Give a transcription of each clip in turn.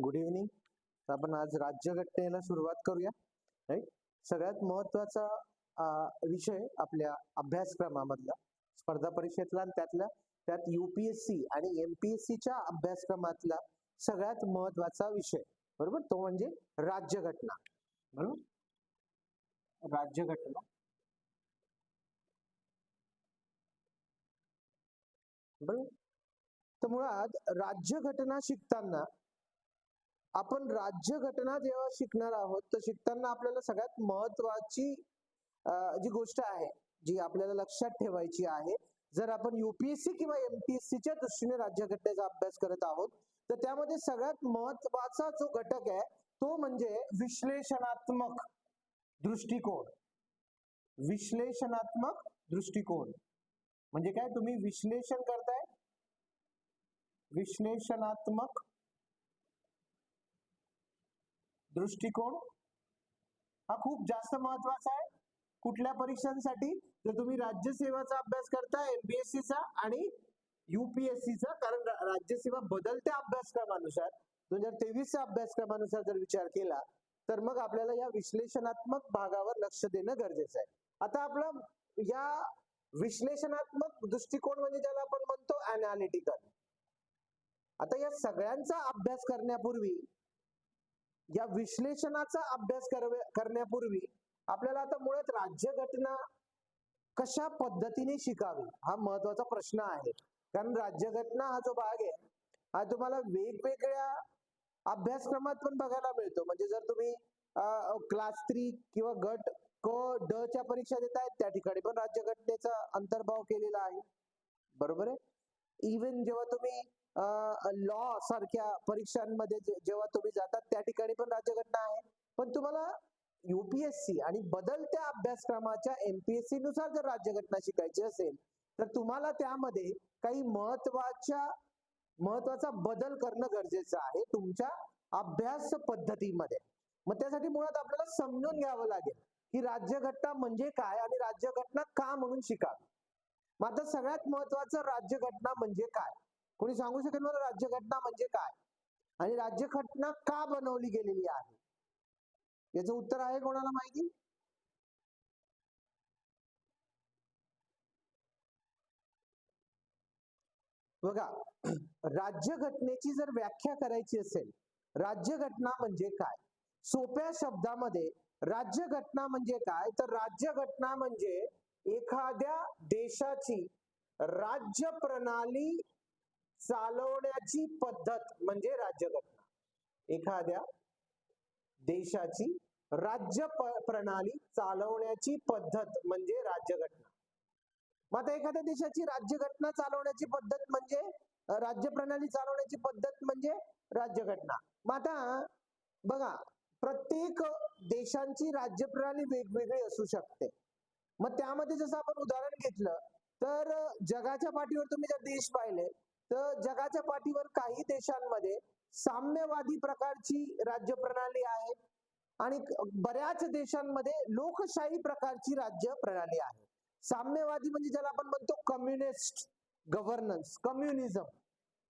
Good evening. आपण आज राज्यघटनेला सुरुवात करूया. राईट. सगळ्यात महत्वाचा विषय आपल्या अभ्यासक्रमामधला, स्पर्धा परीक्षेतला आणि त्यात UPSC आणि MPSCच्या अभ्यासक्रमातला सगळ्यात महत्वाचा विषय, बरोबर, तो म्हणजे राज्यघटना. बरोबर, राज्यघटना. बरोबर. तर मुळात राज्यघटना शिकताना आपण राज्यघटना जेव्हा शिकणार आहोत, तर शिकताना आपल्याला सगळ्यात महत्वाची जी गोष्ट आहे, जी आपल्याला लक्षात ठेवायची आहे, जर आपण UPSC किंवा MPSCच्या दृष्टीने राज्यघटनेचा अभ्यास करत आहोत, तर त्यामध्ये सगळ्यात महत्वाचा जो घटक आहे तो म्हणजे विश्लेषणात्मक दृष्टिकोन. विश्लेषणात्मक दृष्टिकोन म्हणजे काय? तुम्ही विश्लेषण करताय, विश्लेषणात्मक दृष्टिकोन हा खूप जास्त महत्वाचा आहे. कुठल्या परीक्षांसाठी? जर तुम्ही राज्यसेवाचा अभ्यास करताय, MPSCचा आणि UPSCचा, कारण राज्यसेवा बदलत्या अभ्यासक्रमानुसार 2023च्या अभ्यासक्रमानुसार जर विचार केला तर मग आपल्याला या विश्लेषणात्मक भागावर लक्ष देणं गरजेचं आहे. आता आपलं या विश्लेषणात्मक दृष्टिकोन म्हणजे ज्याला आपण म्हणतो अनालिटिकल. आता या सगळ्यांचा अभ्यास करण्यापूर्वी, या विश्लेषणाचा अभ्यास करण्यापूर्वी आपल्याला आता मुळात राज्यघटना कशा पद्धतीने शिकावी हा महत्वाचा प्रश्न आहे. कारण राज्यघटना हा जो भाग आहे हा तुम्हाला वेगवेगळ्या अभ्यासक्रमात पण बघायला मिळतो. म्हणजे जर तुम्ही क्लास 3 किंवा गट क ड च्या परीक्षा देताय, त्या ठिकाणी पण राज्यघटनेचा अंतर्भाव केलेला आहे, बरोबर आहे. इव्हन जेव्हा तुम्ही लॉ सारख्या परीक्षांमध्ये जेव्हा तुम्ही जातात, त्या ठिकाणी पण राज्यघटना आहे. पण तुम्हाला UPSC आणि बदलत्या अभ्यासक्रमाच्या MPSC नुसार जर राज्यघटना शिकायची असेल तर तुम्हाला त्यामध्ये काही महत्वाचा बदल करणं गरजेचं आहे तुमच्या अभ्यास पद्धतीमध्ये. मग त्यासाठी मुळात आपल्याला समजून घ्यावं लागेल की राज्यघटना म्हणजे काय आणि राज्यघटना का म्हणून शिकावी. मग आता सगळ्यात महत्वाचं, राज्यघटना म्हणजे काय? कोणी सांगू शकेल मला राज्यघटना म्हणजे काय आणि राज्यघटना का बनवली गेलेली आहे? याचं उत्तर आहे कोणाला माहिती? बघा, राज्यघटनेची जर व्याख्या करायची असेल, राज्यघटना म्हणजे काय, सोप्या शब्दामध्ये राज्यघटना म्हणजे काय, तर राज्यघटना म्हणजे एखाद्या देशाची राज्य प्रणाली चालवण्याची पद्धत म्हणजे राज्यघटना. एखाद्या देशाची राज्य प्रणाली चालवण्याची पद्धत म्हणजे राज्यघटना. मग आता एखाद्या देशाची राज्यघटना चालवण्याची पद्धत म्हणजे, राज्य प्रणाली चालवण्याची पद्धत म्हणजे राज्यघटना. मग आता बघा, प्रत्येक देशांची राज्य प्रणाली वेगवेगळी असू शकते. मग त्यामध्ये जसं आपण उदाहरण घेतलं तर जगाच्या पाठीवर तुम्ही जर देश पाहिले तर जगाच्या पाठीवर काही देशांमध्ये साम्यवादी प्रकारची राज्य प्रणाली आहे आणि बऱ्याच देशांमध्ये लोकशाही प्रकारची राज्य प्रणाली आहे. साम्यवादी म्हणजे ज्याला आपण म्हणतो कम्युनिस्ट गव्हर्नन्स, कम्युनिझम,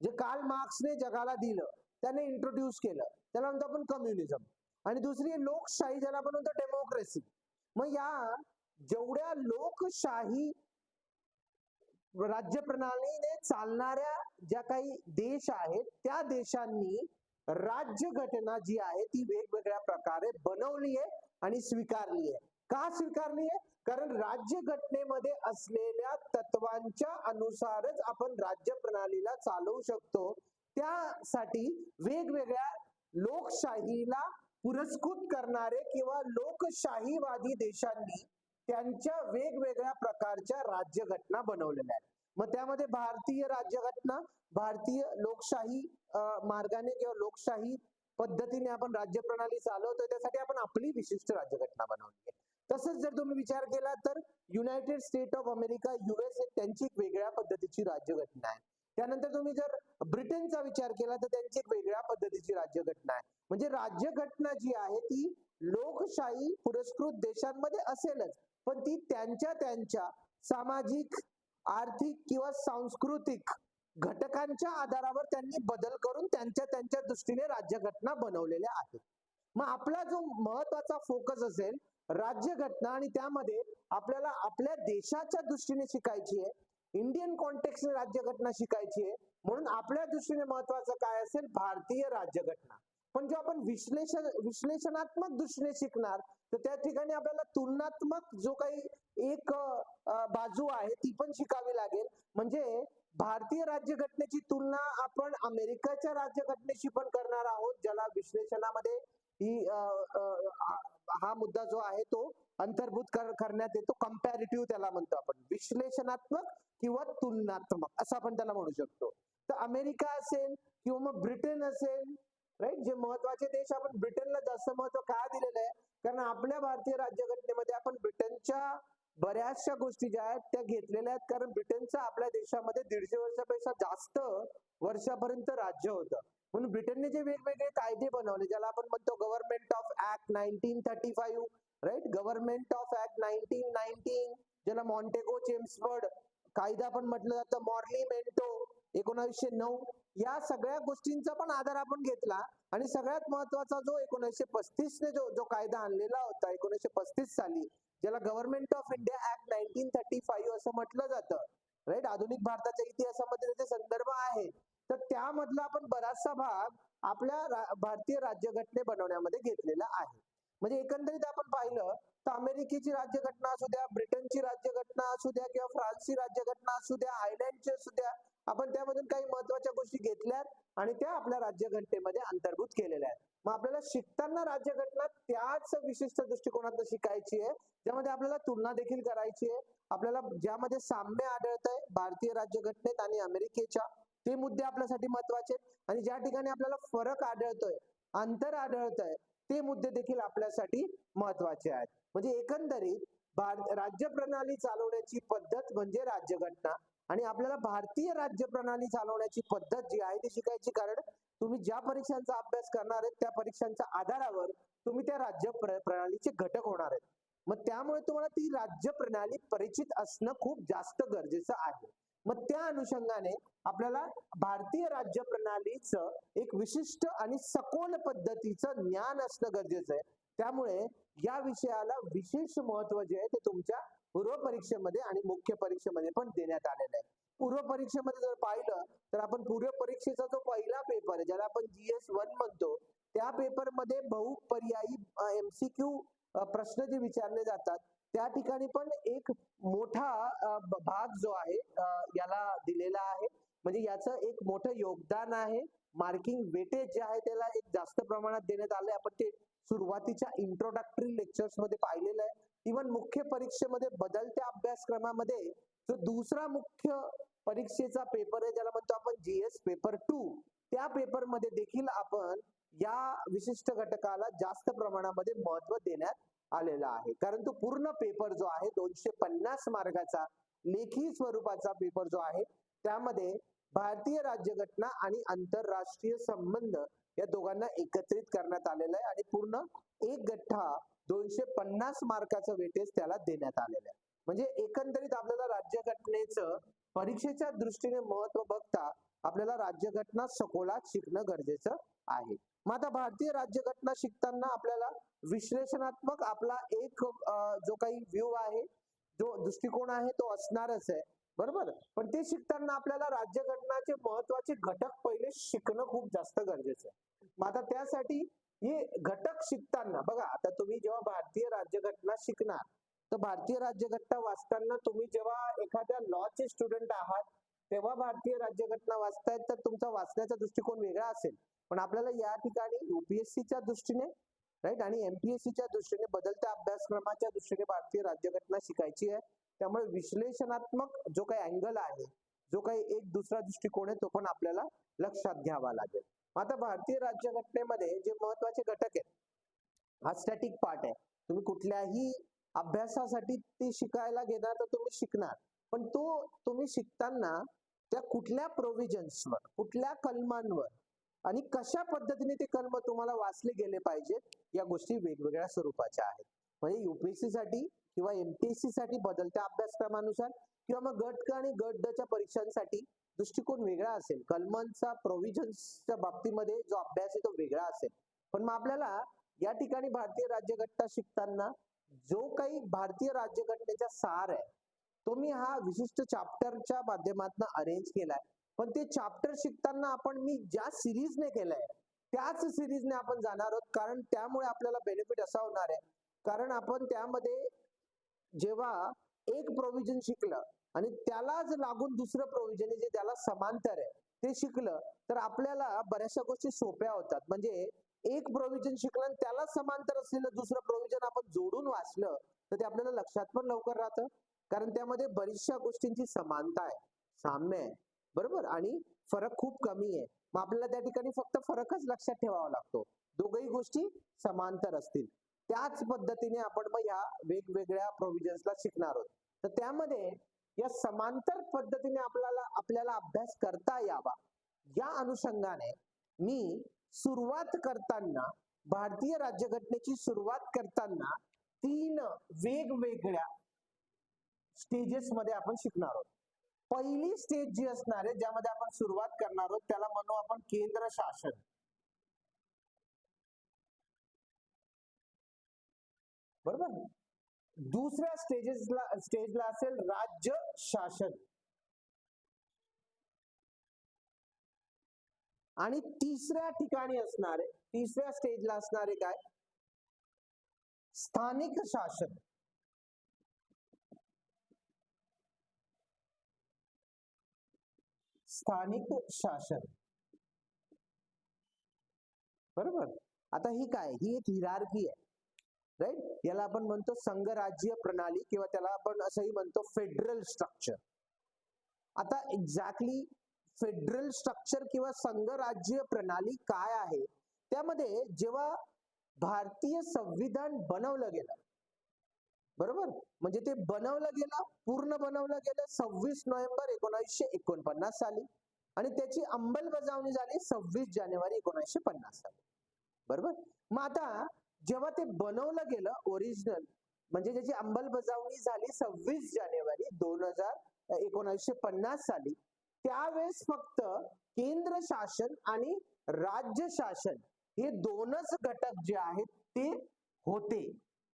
जे कार्ल मार्क्सने जगाला दिलं, त्याने इंट्रोड्यूस केलं, त्याला म्हणतो आपण कम्युनिझम. आणि दुसरी लोकशाही, ज्याला आपण म्हणतो डेमोक्रेसी. मग या जेवढ्या लोकशाही राज्य प्रणालीने चालणाऱ्या ज्या काही देश आहेत, त्या देशांनी राज्यघटना जी आहे ती वेगवेगळ्या प्रकारे बनवली आहे आणि स्वीकारली आहे. का स्वीकारली आहे? कारण राज्यघटनेमध्ये असलेल्या तत्वांच्या अनुसारच आपण राज्य प्रणालीला चालवू शकतो. त्यासाठी वेगवेगळ्या लोकशाहीला पुरस्कृत करणारे किंवा लोकशाहीवादी देशांनी त्यांच्या वेगवेगळ्या प्रकारच्या राज्यघटना बनवलेल्या आहेत. मग त्यामध्ये भारतीय राज्यघटना, भारतीय लोकशाही मार्गाने किंवा लोकशाही पद्धतीने आपण राज्य प्रणाली चालवतोय, त्यासाठी आपण आपली विशिष्ट राज्यघटना बनवली आहे. तसंच जर तुम्ही विचार केला तर United state of America, USA, त्यांची एक वेगळ्या पद्धतीची राज्यघटना आहे. त्यानंतर तुम्ही जर ब्रिटनचा विचार केला तर त्यांची एक वेगळ्या पद्धतीची राज्यघटना आहे. म्हणजे राज्यघटना जी आहे ती लोकशाही पुरस्कृत देशांमध्ये असेलच, पण ती त्यांच्या सामाजिक, आर्थिक किंवा सांस्कृतिक घटकांच्या आधारावर त्यांनी बदल करून त्यांच्या त्यांच्या दृष्टीने राज्यघटना बनवलेल्या आहेत. मग आपला जो महत्वाचा फोकस असेल राज्यघटना, आणि त्यामध्ये आपल्याला आपल्या देशाच्या दृष्टीने शिकायची आहे, इंडियन कॉन्टेक्स्टने राज्यघटना शिकायची आहे. म्हणून आपल्या दृष्टीने महत्वाचं काय असेल, भारतीय राज्यघटना. पण जेव्हा आपण विश्लेषणात्मक दृष्टीने शिकणार तर त्या ठिकाणी आपल्याला तुलनात्मक जो काही एक बाजू आहे ती पण शिकावी लागेल. म्हणजे भारतीय राज्यघटनेची तुलना आपण अमेरिकेच्या राज्यघटनेशी पण करणार आहोत, ज्याला विश्लेषणामध्ये ही हा मुद्दा जो आहे तो अंतर्भूत करण्यात येतो. कंपॅरेटिव्ह त्याला म्हणतो आपण, विश्लेषणात्मक किंवा तुलनात्मक असं आपण त्याला म्हणू शकतो. तर अमेरिका असेल किंवा मग ब्रिटन असेल, राईट, जे महत्वाचे देश, आपण ब्रिटनला जास्त महत्व का दिलेलं आहे, कारण आपल्या भारतीय राज्यघटनेमध्ये आपण ब्रिटनच्या बऱ्याचशा गोष्टी ज्या आहेत त्या घेतलेल्या आहेत. कारण ब्रिटनचं आपल्या देशामध्ये 150 वर्षापेक्षा जास्त वर्षापर्यंत राज्य होतं. म्हणून ब्रिटनने जे वेगवेगळे कायदे बनवले, ज्याला आपण म्हणतो government of act 1935, right, government of act 1919, ज्याला मॉन्टेगो चेम्सफर्ड कायदा पण म्हटलं जातं, मॉर्ली मेंटो 1909, या सगळ्या गोष्टींचा पण आधार आपण घेतला. आणि सगळ्यात महत्वाचा जो 1935 ने जो कायदा आणलेला होता 1935 साली, ज्याला गव्हर्नमेंट ऑफ इंडिया ऍक्ट 1935 असं म्हटलं जातं, राईट, आधुनिक भारताच्या इतिहासामध्ये त्याचे संदर्भ आहे. तर त्यामधला आपण बराचसा भाग आपल्या भारतीय राज्यघटने बनवण्यामध्ये घेतलेला आहे. म्हणजे एकंदरीत आपण पाहिलं तर अमेरिकेची राज्यघटना असू द्या, ब्रिटनची राज्यघटना असू द्या, किंवा फ्रान्सची राज्यघटना असू द्या, आयर्लंडची असू द्या, आपण त्यामधून काही महत्वाच्या गोष्टी घेतल्यात आणि त्या आपल्या राज्यघटनेमध्ये अंतर्भूत केलेल्या आहेत. मग आपल्याला शिकताना राज्यघटना त्याच विशिष्ट दृष्टिकोनातून शिकायची आहे, ज्यामध्ये आपल्याला तुलना देखील करायची आहे. आपल्याला ज्यामध्ये साम्य आढळत आहे भारतीय राज्यघटनेत आणि अमेरिकेच्या, ते मुद्दे आपल्यासाठी महत्वाचे आहेत. आणि ज्या ठिकाणी आपल्याला फरक आढळतोय, अंतर आढळत आहे, ते मुद्दे देखील आपल्यासाठी महत्वाचे आहेत. म्हणजे एकंदरीत राज्य प्रणाली चालवण्याची पद्धत म्हणजे राज्यघटना, आणि आपल्याला भारतीय राज्य प्रणाली चालवण्याची पद्धत जी आहे ती शिकायची. कारण तुम्ही ज्या परीक्षांचा अभ्यास करणार आहेत त्या परीक्षांच्या आधारावर तुम्ही त्या राज्य प्रणालीचे घटक होणार आहेत. मग त्यामुळे तुम्हाला ती राज्य प्रणाली परिचित असणं खूप जास्त गरजेचं आहे. मग त्या अनुषंगाने आपल्याला भारतीय राज्य प्रणालीचं एक विशिष्ट आणि सखोल पद्धतीचं ज्ञान असणं गरजेचं आहे. त्यामुळे या विषयाला विशेष महत्व जे आहे ते तुमच्या पूर्व परीक्षेमध्ये आणि मुख्य परीक्षेमध्ये पण देण्यात आलेलं आहे. पूर्व परीक्षेमध्ये जर पाहिलं तर आपण पूर्व परीक्षेचा जो पहिला पेपर आहे, ज्याला आपण GS1 म्हणतो, त्या पेपरमध्ये बहुपर्यायी MCQ प्रश्न जे विचारले जातात, त्या ठिकाणी पण एक मोठा भाग जो आहे याला दिलेला आहे. म्हणजे याचं एक मोठं योगदान आहे. मार्किंग वेटेज जे आहे त्याला एक जास्त प्रमाणात देण्यात आलंय. आपण ते सुरुवातीच्या इंट्रोडक्टरी लेक्चर्स मध्ये पाहिलेलं आहे. इव्हन मुख्य परीक्षेमध्ये बदलत्या अभ्यासक्रमामध्ये जो दुसरा मुख्य परीक्षेचा पेपर आहे, ज्याला म्हणतो आपण GS पेपर 2, त्या पेपर मध्ये देखील आपण या विशिष्ट घटकाला जास्त प्रमाणामध्ये महत्व देण्यात आलेला आहे. कारण तो पूर्ण पेपर जो आहे 250 मार्काचा लेखी स्वरूपाचा पेपर जो आहे, त्यामध्ये भारतीय राज्यघटना आणि आंतरराष्ट्रीय संबंध या दोघांना एकत्रित करण्यात आलेलं आहे. आणि पूर्ण एक गठ्ठा 250 मार्काचं वेटेज त्याला देण्यात आलेलं आहे. म्हणजे एकंदरीत आपल्याला राज्यघटनेचं परीक्षेच्या दृष्टीने महत्व बघता आपल्याला राज्यघटना सखोलात शिकणं गरजेचं आहे. मग आता भारतीय राज्यघटना शिकताना आपल्याला विश्लेषणात्मक आपला एक जो काही व्ह्यू आहे, जो दृष्टिकोन आहे तो असणारच आहे, बरोबर. पण ते शिकताना आपल्याला राज्यघटनाचे महत्वाचे घटक पहिले शिकणं खूप जास्त गरजेचं आहे. मग आता त्यासाठी हे घटक शिकताना बघा, आता तुम्ही जेव्हा भारतीय राज्यघटना शिकणार तर भारतीय राज्यघटना वाचताना तुम्ही जेव्हा एखाद्या लॉचे स्टुडंट आहात तेव्हा भारतीय राज्यघटना वाचतायत तर तुमचा वाचण्याचा दृष्टिकोन वेगळा असेल. पण आपल्याला या ठिकाणी UPSCच्या दृष्टीने, राईट, आणि MPSCच्या दृष्टीने, बदलत्या अभ्यासक्रमाच्या दृष्टीने भारतीय राज्यघटना शिकायची आहे. त्यामुळे विश्लेषणात्मक जो काही अँगल आहे, जो काही एक दुसरा दृष्टिकोन आहे, तो पण आपल्याला लक्षात घ्यावा लागेल. आता भारतीय राज्यघटनेमध्ये जे महत्वाचे घटक आहेत, हा स्टॅटिक पार्ट आहे. तुम्ही कुठल्याही अभ्यासासाठी ते शिकायला घेणार तर तुम्ही शिकणार, पण तो तुम्ही शिकताना त्या कुठल्या प्रोव्हिजन्सवर, कुठल्या कलमांवर आणि कशा पद्धतीने ते कलम तुम्हाला वाचले गेले पाहिजेत, या गोष्टी वेगवेगळ्या स्वरूपाच्या आहेत. म्हणजे UPSC साठी किंवा MPSC साठी बदलत्या अभ्यासक्रमानुसार, किंवा मग गट क आणि गट ड च्या परीक्षांसाठी दृष्टिकोन वेगळा असेल. कलमांचा प्रोव्हिजन्सच्या बाबतीमध्ये जो अभ्यास आहे तो वेगळा असेल. पण मग आपल्याला या ठिकाणी भारतीय राज्यघटना शिकताना जो काही भारतीय राज्यघटनेचा सार आहे तो मी हा विशिष्ट चॅप्टरच्या माध्यमातून अरेंज केलाय. पण ते चॅप्टर शिकताना मी ज्या सिरीजने केलंय त्याच सिरीजने आपण जाणार आहोत, कारण त्यामुळे आपल्याला बेनिफिट असा होणार आहे, कारण आपण त्यामध्ये जेव्हा एक प्रोव्हिजन शिकलं आणि त्यालाच लागून दुसरं प्रोव्हिजन जे त्याला समांतर आहे ते शिकलं तर आपल्याला बऱ्याचशा गोष्टी सोप्या होतात. म्हणजे एक प्रोव्हिजन शिकलं आणि त्याला समांतर असलेलं दुसरं प्रोव्हिजन आपण जोडून वाचलं तर ते आपल्याला लक्षात पण लवकर राहतं, कारण त्यामध्ये बरीचशा गोष्टींची समानता आहे, साम्य आहे, बरोबर, आणि फरक खूप कमी आहे. मग आपल्याला त्या ठिकाणी फक्त फरकच लक्षात ठेवावा लागतो, दोघही गोष्टी समांतर असतील. त्याच पद्धतीने आपण मग या वेगवेगळ्या प्रोव्हिजन्सला शिकणार आहोत. तर त्यामध्ये या समांतर पद्धतीने आपल्याला अभ्यास करता यावा या अनुषंगाने मी सुरुवात करताना भारतीय राज्यघटनेची सुरुवात करताना 3 वेगवेगळ्या स्टेजेस मध्ये आपण शिकणार आहोत. पहिली स्टेज जी असणार आहे ज्यामध्ये आपण सुरुवात करणार आहोत त्याला म्हणू आपण केंद्र शासन. बरोबर. दुसऱ्या स्टेजला असेल राज्य शासन आणि तिसऱ्या स्टेजला असणारे काय, स्थानिक शासन. स्थानिक शासन, बरोबर. आता ही एक हिरार्की आहे, राईट. याला आपण म्हणतो संघराज्य प्रणाली किंवा त्याला आपण असंही म्हणतो फेडरल स्ट्रक्चर. आता एक्झॅक्टली फेडरल स्ट्रक्चर किंवा संघराज्य प्रणाली काय आहे, त्यामध्ये जेव्हा भारतीय संविधान बनवलं गेलं, बरोबर, म्हणजे ते पूर्ण बनवलं गेलं 26 नोव्हेंबर 1949 साली आणि त्याची अंमलबजावणी झाली 26 जानेवारी 1950 साली, बरोबर. मग आता जेव्हा ते बनवलं गेलं ओरिजिनल, म्हणजे त्याची अंमलबजावणी झाली 26 जानेवारी 1950 साली, त्यावेळेस फक्त केंद्र शासन आणि राज्य शासन हे दोनच घटक जे आहेत ते होते.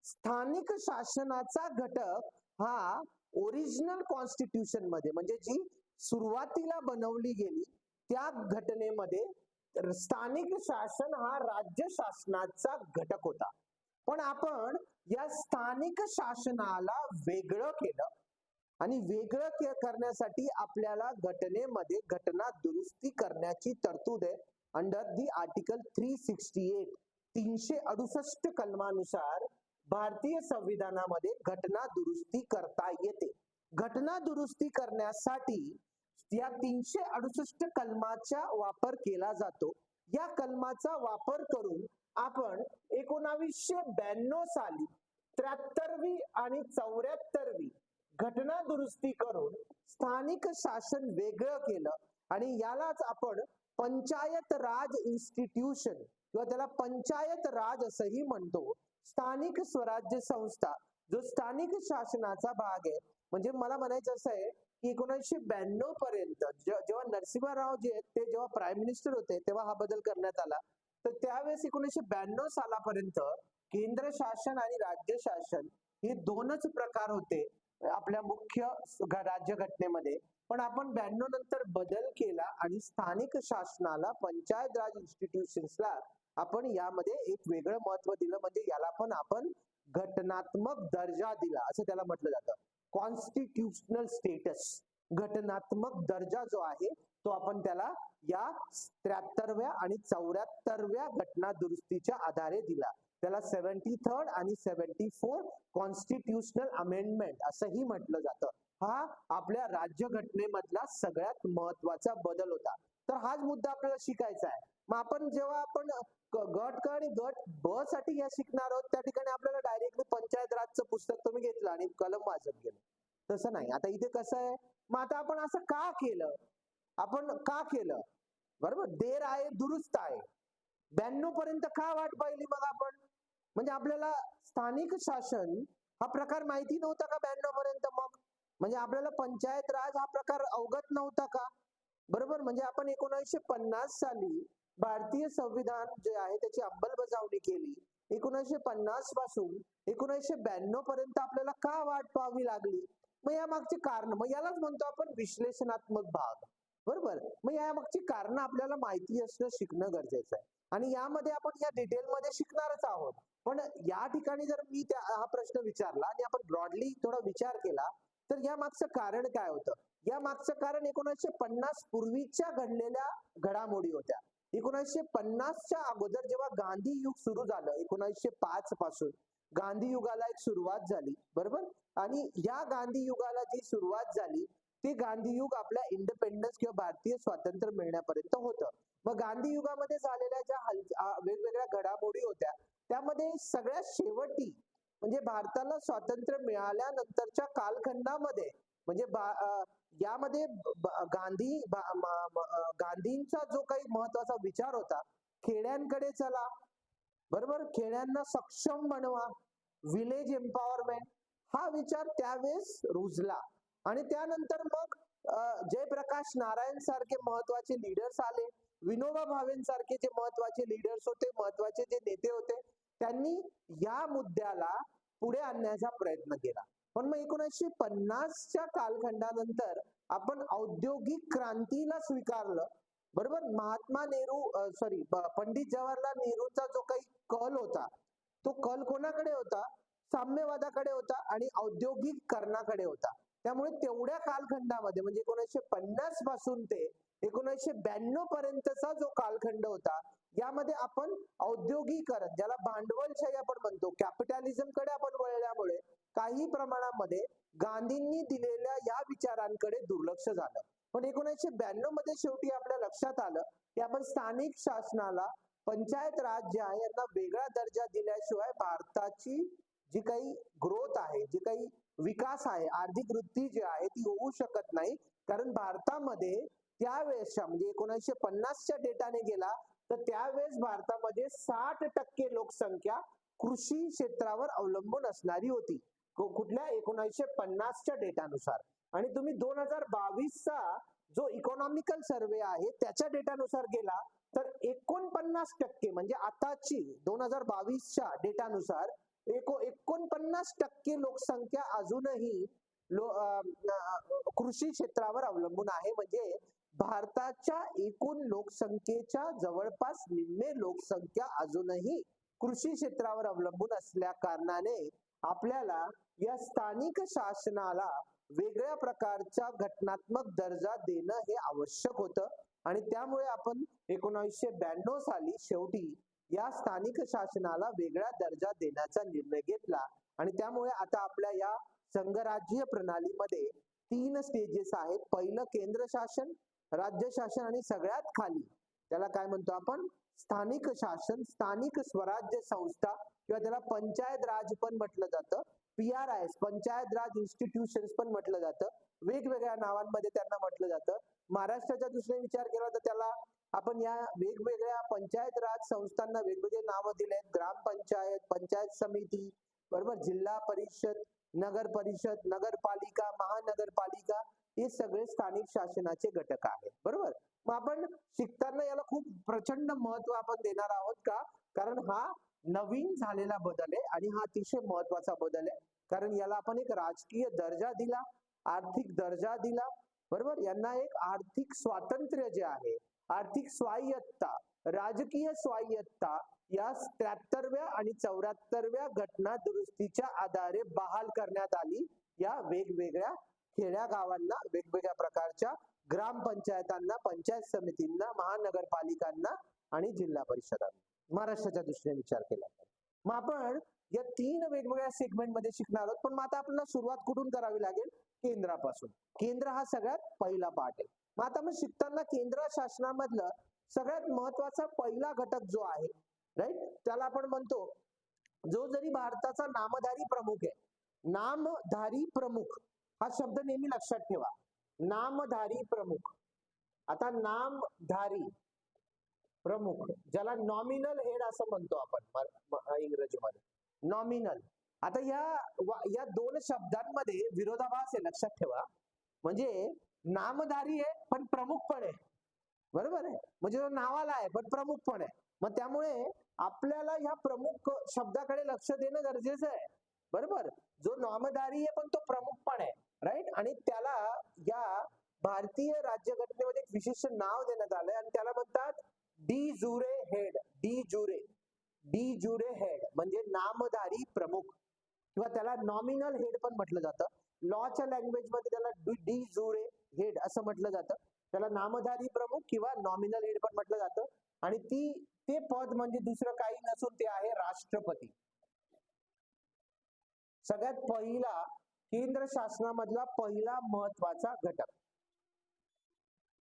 स्थानिक शासनाचा घटक हा ओरिजिनल कॉन्स्टिट्यूशन मध्ये, म्हणजे जी सुरुवातीला बनवली गेली त्या घटनेमध्ये स्थानिक शासन हा राज्य शासनाचा घटक होता. पण आपण या स्थानिक शासनाला वेगळं केलं आणि वेगळं करण्यासाठी आपल्याला घटनेमध्ये घटना दुरुस्ती करण्याची तरतूद आहे अंडर दी आर्टिकल 368. 368 कलमानुसार भारतीय संविधानामध्ये घटना दुरुस्ती करता येते. घटना दुरुस्ती करण्यासाठी या 368 कलमाचा वापर केला जातो. या कलमाचा वापर करून आपण 1992 साली 73वी आणि 74वी घटना दुरुस्ती करून स्थानिक शासन वेगळं केलं आणि यालाच आपण पंचायत राज इन्स्टिट्यूशन किंवा त्याला पंचायत राज असंही म्हणतो. स्थानिक स्वराज्य संस्था जो स्थानिक शासनाचा भाग आहे. म्हणजे मला म्हणायचं असं आहे की 1992 पर्यंत जेव्हा नरसिंहराव जे आहेत ते जेव्हा प्राईम मिनिस्टर होते तेव्हा हा बदल करण्यात आला. तर त्यावेळेस 1992 सालापर्यंत केंद्र शासन आणि राज्य शासन हे दोनच प्रकार होते आपल्या मुख्य राज्यघटनेमध्ये. पण आपण 92 नंतर बदल केला आणि स्थानिक शासनाला पंचायत राज इन्स्टिट्यूशन्सला आपण यामध्ये एक वेगळं महत्व दिलं. म्हणजे याला पण आपण घटनात्मक दर्जा दिला असं त्याला म्हटलं जातं. कॉन्स्टिट्यूशनल स्टेटस, घटनात्मक दर्जा जो आहे तो आपण त्याला या 73व्या आणि 74व्या घटना दुरुस्तीच्या आधारे दिला. त्याला 73rd आणि 74th कॉन्स्टिट्यूशनल अमेंडमेंट असंही म्हटलं जातं. हा आपल्या राज्यघटनेमधला सगळ्यात महत्वाचा बदल होता. तर हाच मुद्दा आपल्याला शिकायचा आहे. मग आपण जेव्हा आपण गट क आणि गट ब साठी या शिकणार आहोत त्या ठिकाणी आपल्याला डायरेक्टली पंचायत राजचं पुस्तक तुम्ही घेतलं आणि कलम वाचत गेलं, तसं नाही. आता इथे कसं आहे, मग आता आपण असं का केलं, बरोबर. देर आहे दुरुस्त आहे. 92 पर्यंत का वाट पाहिली मग आपण, म्हणजे आपल्याला स्थानिक शासन हा प्रकार माहिती नव्हता का 92 पर्यंत? मग म्हणजे आपल्याला पंचायत राज हा प्रकार अवगत नव्हता का? बरोबर. म्हणजे आपण 1950 साली भारतीय संविधान जे आहे त्याची अंमलबजावणी केली. 1950 पासून 1992 पर्यंत आपल्याला का वाट पाहावी लागली? मग या मागची कारण, मग यालाच म्हणतो आपण विश्लेषणात्मक भाग. बरोबर. मग या मागची कारण आपल्याला माहिती असणं, शिकणं गरजेचं आहे. आणि यामध्ये आपण या डिटेलमध्ये शिकणारच आहोत. पण या ठिकाणी जर मी हा प्रश्न विचारला आणि आपण ब्रॉडली थोडा विचार केला, तर या मागचं कारण काय होतं? या मागचं कारण 1950 पूर्वीच्या घडलेल्या घडामोडी होत्या. 1950च्या अगोदर जेव्हा गांधी युग सुरू झालं, 1905 पासून गांधी युगाला एक सुरुवात झाली. बरोबर. आणि या गांधी युगाला जी सुरुवात झाली, ते गांधी युग आपल्या इंडिपेंडन्स किंवा भारतीय स्वातंत्र्य मिळण्यापर्यंत होतं. मग गांधी युगामध्ये झालेल्या ज्या वेगवेगळ्या घडामोडी होत्या, त्यामध्ये सगळ्यात शेवटी म्हणजे भारताला स्वातंत्र्य मिळाल्यानंतरच्या कालखंडामध्ये म्हणजे यामध्ये गांधींचा जो काही महत्वाचा विचार होता, खेड्यांकडे चला. बरोबर. खेड्यांना सक्षम बनवा, विलेज एम्पॉवरमेंट, हा विचार त्यावेळेस रुजला. आणि त्यानंतर मग जयप्रकाश नारायण सारखे महत्वाचे लीडर्स आले, विनोबा भावेंसारखे जे महत्वाचे लीडर्स होते, महत्वाचे जे नेते होते, त्यांनी या मुद्द्याला पुढे आणण्याचा प्रयत्न केला. पण मग 1950च्या कालखंडानंतर आपण औद्योगिक क्रांतीला स्वीकारलं. बरोबर. महात्मा पंडित जवाहरलाल नेहरूंचा जो काही कल होता, तो कल कोणाकडे होता? साम्यवादाकडे होता आणि औद्योगिकरणाकडे होता. त्यामुळे तेवढ्या कालखंडामध्ये म्हणजे 1950 पासून ते 1992 पर्यंतचा जो कालखंड होता, यामध्ये आपण औद्योगिकरण, ज्याला भांडवलशाही आपण म्हणतो, कॅपिटॅलिझम कडे आपण वळल्यामुळे काही प्रमाणामध्ये गांधींनी दिलेल्या या विचारांकडे दुर्लक्ष झालं. पण 1992 मध्ये शेवटी आपल्या लक्षात आलं की आपण स्थानिक शासनाला, पंचायत राज जे आहे यांना वेगळा दर्जा दिल्याशिवाय भारताची जी काही ग्रोथ आहे, जी काही विकास आहे, आर्थिक वृद्धी जी आहे ती होऊ शकत नाही. कारण भारतामध्ये त्यावेळेसच्या म्हणजे 1950च्या डेटाने गेला तर त्यावेळेस भारतामध्ये 60% लोकसंख्या कृषी क्षेत्रावर अवलंबून असणारी होती. कुठल्या 1950च्या डेटानुसार. आणि तुम्ही 2022चा जो इकॉनॉमिकल सर्वे आहे त्याच्या डेटानुसार गेला तर 49% म्हणजे आताची 2022च्या डेटानुसार 49% लोकसंख्या अजूनही कृषी क्षेत्रावर अवलंबून आहे. म्हणजे भारताच्या एकूण लोकसंख्येच्या जवळपास निम्मे लोकसंख्या अजूनही कृषी क्षेत्रावर अवलंबून असल्या कारणाने आपल्याला या स्थानिक शासनाला वेगळ्या प्रकारचा घटनात्मक दर्जा देणं हे आवश्यक होतं. आणि त्यामुळे आपण 1992 साली शेवटी या स्थानिक शासनाला वेगळा दर्जा देण्याचा निर्णय घेतला. आणि त्यामुळे आता आपल्या या संघराज्य प्रणालीमध्ये 3 स्टेजेस आहेत. पहिलं केंद्र शासन, राज्य शासन आणि सगळ्यात खाली त्याला काय म्हणतो आपण? स्थानिक शासन, स्थानिक स्वराज्य संस्था किंवा त्याला पंचायत राज पण म्हटलं जातं. PRIs, पंचायत राज इन्स्टिट्यूशन्स पण म्हटलं जातं. वेगवेगळ्या नावांमध्ये त्यांना म्हटलं जातं. महाराष्ट्राच्या दृष्टीने विचार केला तर त्याला आपण या वेगवेगळ्या पंचायत राज संस्थांना वेगवेगळे नावं दिलेत. ग्रामपंचायत, पंचायत समिती, बरोबर, जिल्हा परिषद, नगर परिषद, नगरपालिका, महानगरपालिका, हे सगळे स्थानिक शासनाचे घटक आहेत. बरोबर. मग आपण शिकताना याला खूप प्रचंड महत्व आपण देणार आहोत का? कारण हा नवीन झालेला बदल आहे आणि हा अतिशय महत्वाचा बदल आहे. कारण याला आपण एक राजकीय दर्जा दिला, आर्थिक दर्जा दिला. बरोबर. यांना एक आर्थिक स्वातंत्र्य जे आहे, आर्थिक स्वायत्ता, राजकीय स्वायत्ता या 73व्या आणि 74व्या घटना दुरुस्तीच्या आधारे बहाल करण्यात आली. या वेगवेगळ्या खेड्या गावांना, वेगवेगळ्या प्रकारच्या ग्रामपंचायतांना, पंचायत समितींना, महानगरपालिकांना आणि जिल्हा परिषदांना, महाराष्ट्राच्या दृष्टीने विचार केला. मग आपण या 3 वेगवेगळ्या सेगमेंट मध्ये शिकणार आहोत. पण मग आता आपल्याला सुरुवात कुठून करावी लागेल? केंद्रापासून. केंद्र हा सगळ्यात पहिला पार्ट आहे. मग आता मग शिकताना केंद्र शासनामधलं सगळ्यात महत्वाचा पहिला घटक जो आहे, राईट, त्याला आपण म्हणतो, जो जरी भारताचा नामधारी प्रमुख आहे, नामधारी प्रमुख हा शब्द नेहमी लक्षात ठेवा. नामधारी प्रमुख. आता नामधारी प्रमुख, ज्याला नॉमिनल हेड असं म्हणतो आपण इंग्रजीमध्ये, नॉमिनल. आता या 2 शब्दांमध्ये विरोधाभास आहे, लक्षात ठेवा. म्हणजे नामधारी आहे पण प्रमुख पण आहे, बरोबर आहे, म्हणजे तो नावाला आहे पण प्रमुख पण आहे. मग त्यामुळे आपल्याला ह्या प्रमुख शब्दाकडे लक्ष देणं गरजेचं आहे, बरोबर. जो नामधारी आहे पण तो प्रमुख पण आहे, राईट. आणि त्याला या भारतीय राज्यघटनेमध्ये एक विशिष्ट नाव देण्यात आलंय आणि त्याला म्हणतात डी जुरे हेड. डी जुरे हेड म्हणजे नामधारी प्रमुख, किंवा त्याला नॉमिनल हेड पण म्हटलं जातं. लॉच्या लँग्वेज मध्ये त्याला डी जुरे हेड असं म्हटलं जातं. त्याला नामधारी प्रमुख किंवा नॉमिनल हेड पण म्हटलं जातं. आणि ते पद म्हणजे दुसरं काही नसून ते आहे राष्ट्रपती. सगळ्यात पहिला केंद्र शासनामधला पहिला महत्वाचा घटक,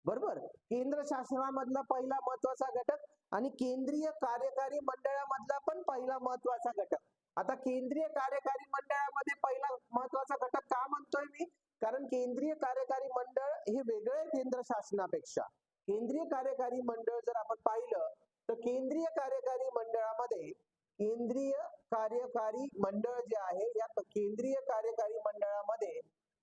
बरोबर. केंद्र शासनामधला पहिला महत्वाचा घटक आणि केंद्रीय कार्यकारी मंडळामधला पण पहिला महत्वाचा घटक. आता केंद्रीय कार्यकारी मंडळामध्ये पहिला महत्वाचा घटक का म्हणतोय मी, कारण केंद्रीय कार्यकारी मंडळ हे वेगळं आहे केंद्र शासनापेक्षा. केंद्रीय कार्यकारी मंडळ जर आपण पाहिलं तर केंद्रीय कार्यकारी मंडळामध्ये केंद्रीय कार्यकारी मंडळ जे आहे, या केंद्रीय कार्यकारी मंडळामध्ये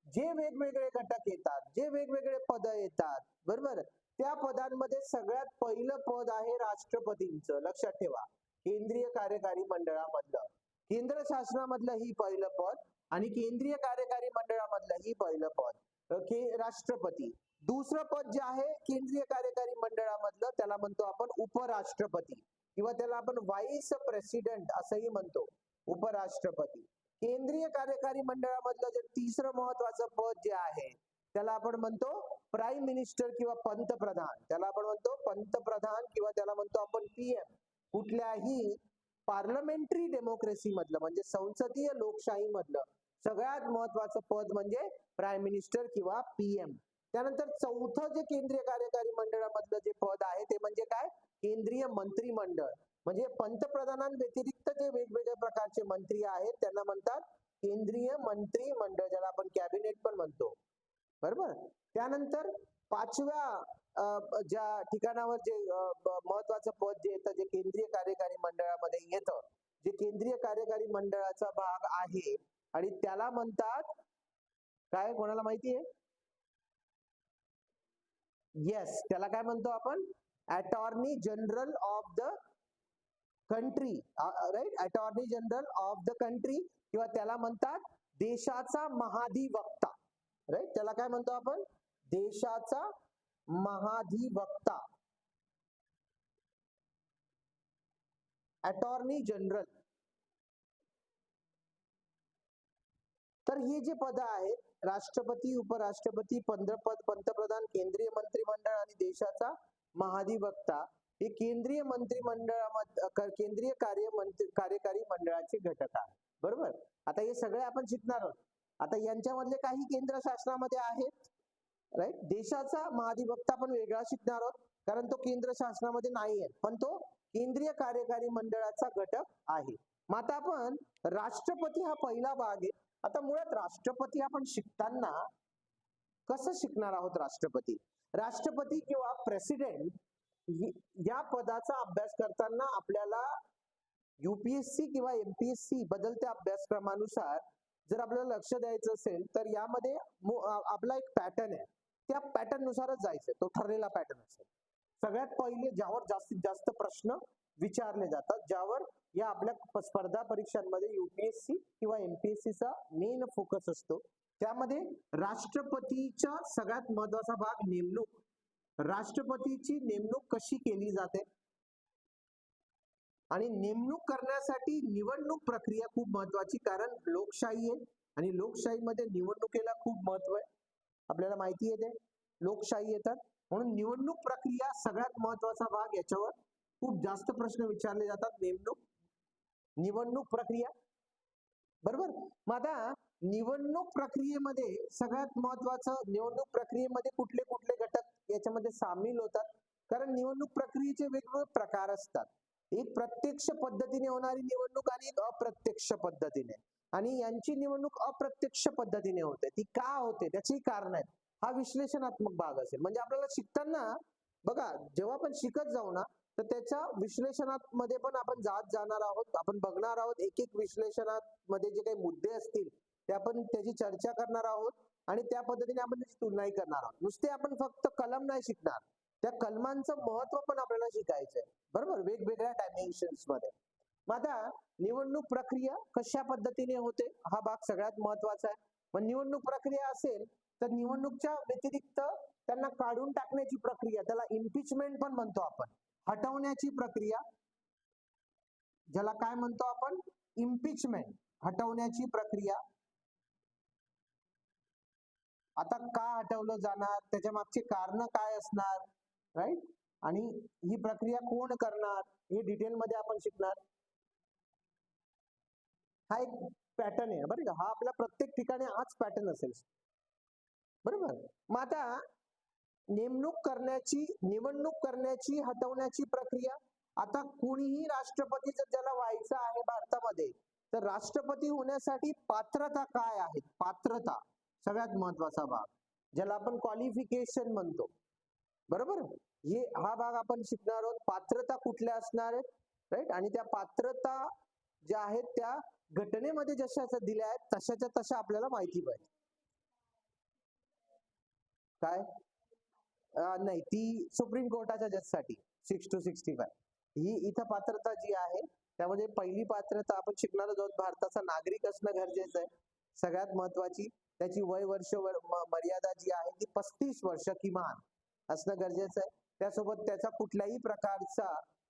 जे वेगवेगळे घटक येतात, जे वेगवेगळे पद येतात, बरोबर, त्या पदांमध्ये सगळ्यात पहिलं पद आहे राष्ट्रपतींचं. लक्षात ठेवा, केंद्रीय कार्यकारी मंडळामधलं, केंद्र शासनामधलं ही पहिलं पद आणि केंद्रीय कार्यकारी मंडळामधलं ही पहिलं पद राष्ट्रपती. दुसरं पद जे आहे केंद्रीय कार्यकारी मंडळामधलं त्याला म्हणतो आपण उपराष्ट्रपती, किंवा त्याला आपण व्हाईस प्रेसिडेंट असंही म्हणतो, उपराष्ट्रपती. केंद्रीय कार्यकारी मंडळामधलं जे तिसरं महत्वाचं पद जे आहे त्याला आपण म्हणतो प्राईम मिनिस्टर किंवा पंतप्रधान. त्याला आपण म्हणतो पंतप्रधान किंवा त्याला म्हणतो आपण पीएम. कुठल्याही पार्लमेंटरी डेमोक्रेसी मधलं म्हणजे संसदीय लोकशाही मधलं सगळ्यात महत्वाचं पद म्हणजे प्राईम मिनिस्टर किंवा पीएम. त्यानंतर चौथं जे केंद्रीय कार्यकारी मंडळामधलं जे पद आहे ते म्हणजे काय, केंद्रीय मंत्रिमंडळ. म्हणजे पंतप्रधानांव्यतिरिक्त जे वेगवेगळ्या प्रकारचे मंत्री आहेत त्यांना म्हणतात केंद्रीय मंत्रिमंडळ, ज्याला आपण कॅबिनेट पण म्हणतो, बरोबर. त्यानंतर पाचव्या ज्या ठिकाणावर जे महत्वाचं पद जे येतं, जे केंद्रीय कार्यकारी मंडळामध्ये येतं, जे केंद्रीय कार्यकारी मंडळाचा भाग आहे आणि त्याला म्हणतात काय, कोणाला माहिती आहे? येस, त्याला काय म्हणतो आपण, attorney general of the country, right, attorney general of the country, किंवा त्याला म्हणतात देशाचा महाधिवक्ता, राईट. त्याला काय म्हणतो आपण, देशाचा महाधिवक्ता, अटॉर्नी जनरल. तर हे जे पद आहेत राष्ट्रपती, उपराष्ट्रपती, पंतप्रधान, केंद्रीय मंत्रिमंडळ आणि देशाचा महाधिवक्ता, हे केंद्रीय मंत्रिमंडळामध्ये केंद्रीय कार्यकारी मंडळाचे घटक आहेत, बरोबर. आता हे सगळे आपण शिकणार आहोत. आता यांच्यामधले काही केंद्र शासनामध्ये आहेत, राईट. देशाचा महाधिवक्ता पण वेगळा शिकणार आहोत कारण तो केंद्र शासनामध्ये नाही आहे, पण तो केंद्रीय कार्यकारी मंडळाचा घटक आहे. मग आता आपण राष्ट्रपती हा पहिला भाग आहे. आता मुळात राष्ट्रपती आपण शिकताना कसं शिकणार आहोत, राष्ट्रपती किंवा प्रेसिडेंट या पदाचा अभ्यास करताना आपल्याला युपीएससी किंवा एमपीएससी बदलत्या अभ्यासक्रमानुसार जर आपल्याला लक्ष द्यायचं असेल तर यामध्ये आपला एक पॅटर्न आहे, त्या पॅटर्न नुसारच जायचं, तो ठरलेला पॅटर्न असेल. सगळ्यात पहिले ज्यावर जास्तीत जास्त प्रश्न विचारले जातात, ज्यावर या आपल्या स्पर्धा परीक्षांमध्ये युपीएससी किंवा एमपीएससीचा मेन फोकस असतो, त्यामध्ये राष्ट्रपतीच्या सगळ्यात महत्वाचा भाग नेमणूक. राष्ट्रपतीची नेमणूक कशी केली जाते आणि नेमणूक करण्यासाठी निवडणूक प्रक्रिया खूप महत्वाची, कारण लोकशाही आहे आणि लोकशाहीमध्ये निवडणुकीला खूप महत्व आहे, आपल्याला माहिती आहे ते लोकशाही येतात, म्हणून निवडणूक प्रक्रिया सगळ्यात महत्वाचा भाग. याच्यावर खूप जास्त प्रश्न विचारले जातात, निवडणूक प्रक्रिया, बरोबर. मग आता निवडणूक प्रक्रियेमध्ये सगळ्यात महत्वाचं, निवडणूक प्रक्रियेमध्ये कुठले कुठले घटक याच्यामध्ये सामील होतात, कारण निवडणूक प्रक्रियेचे वेगवेगळे प्रकार असतात. एक प्रत्यक्ष पद्धतीने होणारी निवडणूक आणि एक अप्रत्यक्ष पद्धतीने, आणि यांची निवडणूक अप्रत्यक्ष पद्धतीने होते. ती का होते त्याची कारण आहेत, हा विश्लेषणात्मक भाग असेल. म्हणजे आपल्याला शिकताना बघा, जेव्हा आपण शिकत जाऊ ना तर त्याच्या विश्लेषणामध्ये पण आपण जाणार आहोत, आपण बघणार आहोत एक एक विश्लेषणामध्ये जे काही मुद्दे असतील ते आपण त्याची चर्चा करणार आहोत आणि त्या पद्धतीने आपण त्याची तुलनाही करणार आहोत. नुसते आपण फक्त कलम नाही शिकणार, त्या कलमांचं महत्व पण आपल्याला शिकायचंय, बरोबर, वेगवेगळ्या डायमेन्शन्स मध्ये. मग आता निवडणूक प्रक्रिया कशा पद्धतीने होते हा भाग सगळ्यात महत्वाचा आहे. मग निवडणूक प्रक्रिया असेल तर निवडणूकच्या व्यतिरिक्त त्यांना काढून टाकण्याची प्रक्रिया, त्याला इम्पिचमेंट पण म्हणतो आपण, हटवण्याची प्रक्रिया, ज्याला काय म्हणतो आपण, इम्पिचमेंट, हटवण्याची प्रक्रिया. आता का हटवलं जाणार, त्याच्या मागचे कारण काय असणार, राईट, आणि ही प्रक्रिया कोण करणार हे डिटेल मध्ये आपण शिकणार. हा एक पॅटर्न आहे बरं का, हा आपल्या प्रत्येक ठिकाणी हाच पॅटर्न असेल, बरोबर. मग आता निवडणूक करण्याची हटवण्याची प्रक्रिया. आता कुणीही राष्ट्रपती जर ज्याला व्हायचं आहे भारतामध्ये, तर राष्ट्रपती होण्यासाठी पात्रता काय आहे, पात्रता सगळ्यात महत्वाचा भाग, ज्याला आपण क्वालिफिकेशन म्हणतो, बरोबर. हा भाग आपण शिकणार आहोत. पात्रता कुठल्या असणार आहेत, राईट, आणि त्या पात्रता ज्या आहेत त्या घटनेमध्ये जशा दिल्या आहेत तशाच्या तशा आपल्याला माहिती पाहिजे. काय नाही, ती सुप्रीम कोर्टाच्या जजसाठी 6 to 65. ही इथं पात्रता जी आहे त्यामध्ये पहिली पात्रता आपण शिकणार आहोत, भारताचा नागरिक असणं गरजेचं आहे, सगळ्यात महत्वाची. त्याची वय वर्ष मर्यादा जी आहे ती 35 वर्ष किमान असणं गरजेचं आहे. त्यासोबत त्याचा कुठल्याही प्रकारचा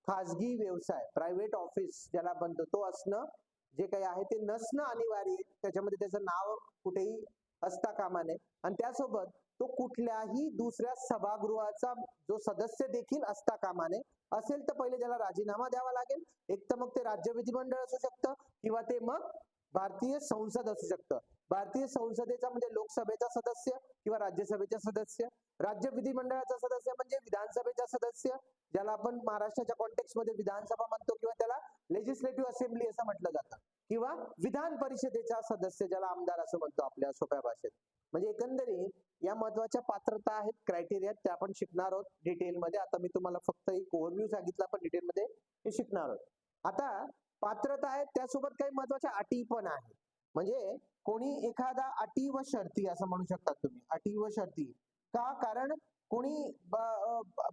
खाजगी व्यवसाय, प्रायव्हेट ऑफिस ज्याला म्हणतो, तो असणं जे काही आहे ते नसणं अनिवार्य आहे. त्याच्यामध्ये त्याचं नाव कुठेही असता कामा नये. आणि त्यासोबत तो कुठल्याही दुसऱ्या सभागृहाचा जो सदस्य देखील असता कामा नये. असेल तर पहिले त्याला राजीनामा द्यावा लागेल. एक तर मग ते राज्य विधिमंडळ असू शकतं किंवा ते मग भारतीय संसद असू शकतं. भारतीय संसदेचा म्हणजे लोकसभेचा सदस्य किंवा राज्यसभेचा सदस्य, राज्य विधिमंडळाचा सदस्य म्हणजे विधानसभेचा सदस्य, ज्याला आपण महाराष्ट्राच्या कॉन्टेक्स्ट मध्ये विधानसभा म्हणतो किंवा त्याला लेजिस्लेटिव्ह असेंब्ली असं म्हटलं जातं, किंवा विधान परिषदेचा सदस्य ज्याला आमदार असं म्हणतो आपल्या सोप्या भाषेत. म्हणजे एकंदरीत या महत्वाच्या पात्रता आहेत, क्रायटेरिया, त्या आपण शिकणार आहोत डिटेलमध्ये. आता मी तुम्हाला फक्त एक ओव्हरव्ह्यू सांगितला, पण डिटेलमध्ये हे शिकणार आहोत. आता पात्रता आहे त्यासोबत काही महत्वाच्या अटी पण आहेत. म्हणजे कोणी एखादा अटी व शर्ती असं म्हणू शकतात तुम्ही, अटी व शर्ती. का, कारण कोणी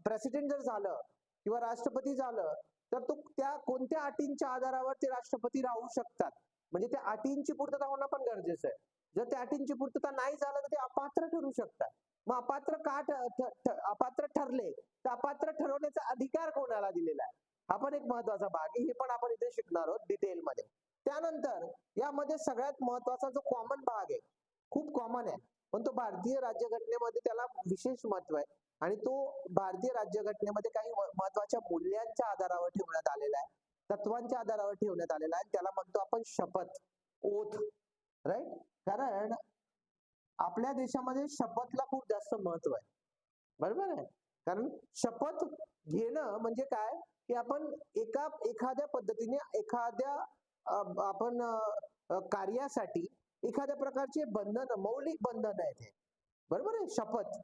प्रेसिडेंट जर झालं किंवा राष्ट्रपती झालं तर तो त्या कोणत्या अटींच्या आधारावर ते राष्ट्रपती राहू शकतात, म्हणजे त्या अटींची पूर्तता होणं पण गरजेचं आहे. जर त्या अटींची पूर्तता नाही झालं तर ते अपात्र ठरू शकतात. मग अपात्र का अपात्र ठरले तर अपात्र ठरवण्याचा अधिकार कोणाला दिलेला आहे, हा पण एक महत्वाचा भाग आहे. हे पण आपण इथे शिकणार आहोत डिटेलमध्ये. त्यानंतर यामध्ये सगळ्यात महत्वाचा जो कॉमन भाग आहे, खूप कॉमन आहे, पण तो भारतीय राज्यघटनेमध्ये त्याला विशेष महत्व आहे. आणि तो भारतीय राज्यघटनेमध्ये काही महत्वाच्या मूल्यांच्या आधारावर ठेवण्यात आलेला आहे, तत्वांच्या आधारावर ठेवण्यात आलेला आहे. त्याला म्हणतो आपण शपथ, ओथ, राईट. कारण आपल्या देशामध्ये शपथला खूप जास्त महत्व आहे, बरोबर आहे. कारण शपथ घेणं म्हणजे काय, की आपण एखाद्या पद्धतीने एखाद्या आपण कार्यासाठी एखाद्या प्रकारचे बंधन, मौलिक बंधन आहे ते, बरोबर आहे, शपथ.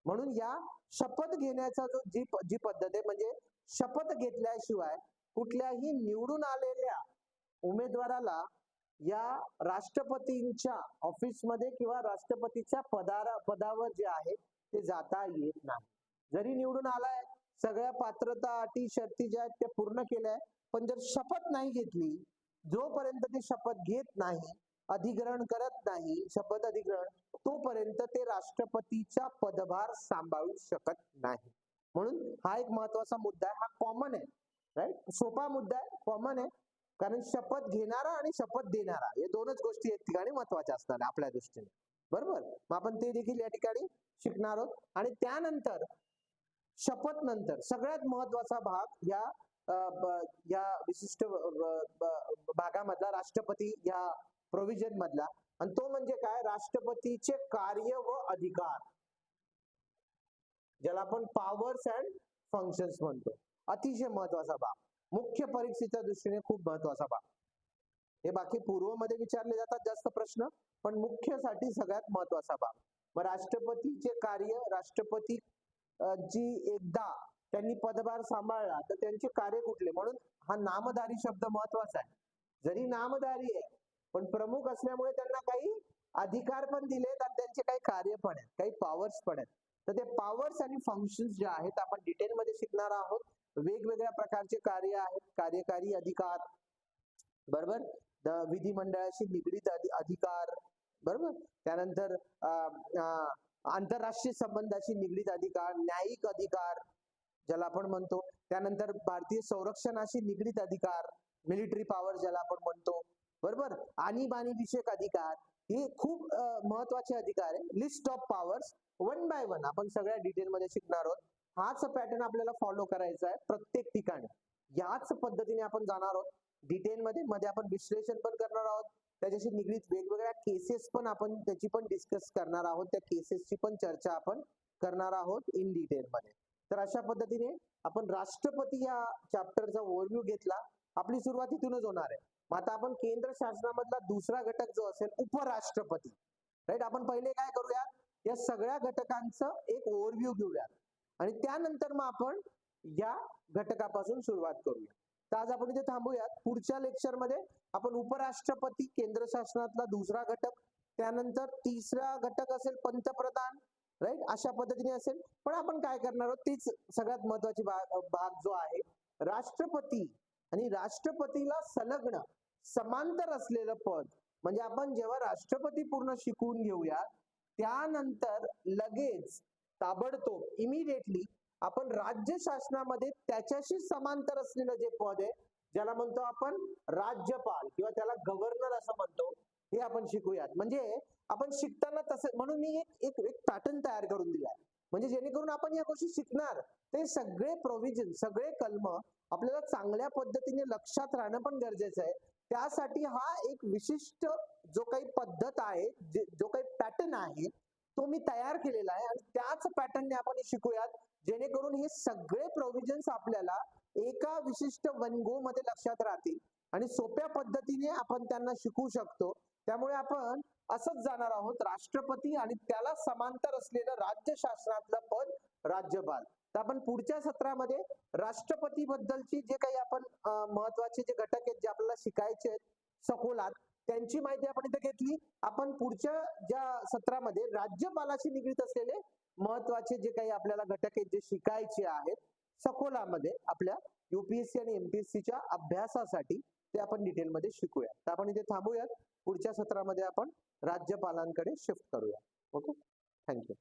म्हणून या शपथ घेण्याचा जी पद्धत आहे, म्हणजे शपथ घेतल्याशिवाय कुठल्याही निवडून आलेल्या उमेदवाराला या राष्ट्रपतींच्या ऑफिसमध्ये किंवा राष्ट्रपतीच्या पदावर जे आहे ते जाता येत नाही. जरी निवडून आलाय, सगळ्या पात्रता अटी शर्ती ज्या आहेत त्या पूर्ण केल्या, पण जर शपथ नाही घेतली, जोपर्यंत ते शपथ घेत नाही, अधिग्रहण करत नाही, शपथ अधिग्रहण, तोपर्यंत ते राष्ट्रपतीचा पदभार सांभाळू शकत नाही. म्हणून हा एक महत्वाचा मुद्दा आहे, हा कॉमन आहे, राईट, सोपा मुद्दा आहे, कॉमन आहे. कारण शपथ घेणारा आणि शपथ देणारा हे दोनच गोष्टी या ठिकाणी महत्वाच्या असतात आपल्या दृष्टीने, बरोबर. मग आपण ते देखील या ठिकाणी शिकणार आहोत. आणि त्यानंतर शपथ नंतर सगळ्यात महत्वाचा भाग या विशिष्ट भागामधला, राष्ट्रपती या प्रोव्हिजन मधला, आणि तो म्हणजे काय, राष्ट्रपतीचे कार्य व अधिकार, ज्याला आपण पॉवर्स अँड फंक्शन्स म्हणतो. अतिशय महत्वाचा भाग, मुख्य परीक्षेच्या दृष्टीने खूप महत्वाचा भाग. हे बाकी पूर्वमध्ये विचारले जातात जास्त प्रश्न, पण मुख्यसाठी सगळ्यात महत्वाचा भाग. मग राष्ट्रपतीचे कार्य, राष्ट्रपती जी एकदा त्यांनी पदभार सांभाळला तर त्यांचे कार्य कुठले, म्हणून हा नामधारी शब्द महत्वाचा आहे. जरी नामधारी आहे पण प्रमुख असल्यामुळे त्यांना काही अधिकार पण दिलेत आणि त्यांचे काही कार्य पण आहेत, काही पॉवर्स पण आहेत. तर ते पॉवर्स आणि फंक्शन्स जे आहेत आपण डिटेलमध्ये शिकणार आहोत. वेगवेगळ्या प्रकारचे कार्य आहेत, कार्यकारी अधिकार, बरोबर, विधिमंडळाशी निगडीत अधिकार, बरोबर, त्यानंतर आंतरराष्ट्रीय संबंधाशी निगडीत अधिकार, न्यायिक अधिकार ज्याला आपण म्हणतो, त्यानंतर भारतीय संरक्षणाशी निगडीत अधिकार, मिलिटरी पॉवर ज्याला आपण म्हणतो, बरोबर, आणीबाणी विषयक अधिकार, हे खूप महत्वाचे अधिकार आहे. List of powers one by one आपण सगळ्या डिटेलमध्ये शिकणार आहोत. हाच पॅटर्न आपल्याला फॉलो करायचा आहे प्रत्येक ठिकाणी. याच पद्धतीने आपण जाणार आहोत डिटेलमध्ये आपण विश्लेषण पण करणार आहोत, त्याच्याशी निगडीत वेगवेगळ्या केसेस पण आपण त्याची पण डिस्कस करणार आहोत, त्या केसेसची पण चर्चा आपण करणार आहोत इन डिटेलमध्ये. तर अशा पद्धतीने आपण राष्ट्रपती या चॅप्टरचा ओव्हरव्ह्यू घेतला. आपली सुरुवात इथूनच होणार आहे. मग आता आपण केंद्र शासनामधला दुसरा घटक जो असेल उपराष्ट्रपती, राईट, आपण पहिले काय करूयात, या सगळ्या घटकांचं एक ओव्हरव्ह्यू घेऊयात आणि त्यानंतर मग आपण या घटकापासून सुरुवात करूया. तर आज आपण इथे थांबूयात. पुढच्या लेक्चरमध्ये आपण उपराष्ट्रपती केंद्र शासनातला दुसरा घटक, त्यानंतर तिसरा घटक असेल पंतप्रधान, राईट, अशा पद्धतीने असेल. पण आपण काय करणार आहोत, तीच सगळ्यात महत्वाची भाग जो आहे राष्ट्रपती आणि राष्ट्रपतीला संलग्न समांतर असलेलं पद. म्हणजे आपण जेव्हा राष्ट्रपती पूर्ण शिकून घेऊया त्यानंतर लगेच ताबडतोब इमिडिएटली आपण राज्य शासनामध्ये त्याच्याशी समांतर असलेलं जे पद आहे ज्याला म्हणतो आपण राज्यपाल किंवा त्याला गव्हर्नर असं म्हणतो, हे आपण शिकूयात. म्हणजे आपण शिकताना तसं, म्हणून मी एक पॅटर्न तयार करून दिलाय, म्हणजे जेणेकरून आपण या गोष्टी शिकणार ते सगळे प्रोव्हिजन, सगळे कलम आपल्याला चांगल्या पद्धतीने लक्षात राहणं पण गरजेचं आहे. त्यासाठी हा एक विशिष्ट जो काही पद्धत आहे, जो काही पॅटर्न आहे तो मी तयार केलेला आहे आणि त्याच पॅटर्नने आपण शिकूयात, जेणेकरून हे सगळे प्रोव्हिजन्स आपल्याला एका विशिष्ट वनगो मध्ये लक्षात राहतील आणि सोप्या पद्धतीने आपण त्यांना शिकू शकतो. त्यामुळे आपण असंच जाणार आहोत, राष्ट्रपती आणि त्याला समांतर असलेलं राज्य शासनातलं पद राज्यपाल. तर आपण पुढच्या सत्रामध्ये राष्ट्रपती बद्दलची जे काही आपण महत्वाचे जे घटक आहेत जे आपल्याला शिकायचे आहेत सखोलात, त्यांची माहिती आपण इथे घेतली. आपण पुढच्या ज्या सत्रामध्ये राज्यपालाशी निगडीत असलेले महत्वाचे जे काही आपल्याला घटक आहेत जे शिकायचे आहेत सखोलामध्ये आपल्या UPSC आणि MPSCच्या अभ्यासासाठी, ते आपण डिटेलमध्ये शिकूया. तर आपण इथे थांबूयात. पुढच्या सत्रामध्ये आपण राज्यपालांकडे शिफ्ट करूया. Okay, thank you.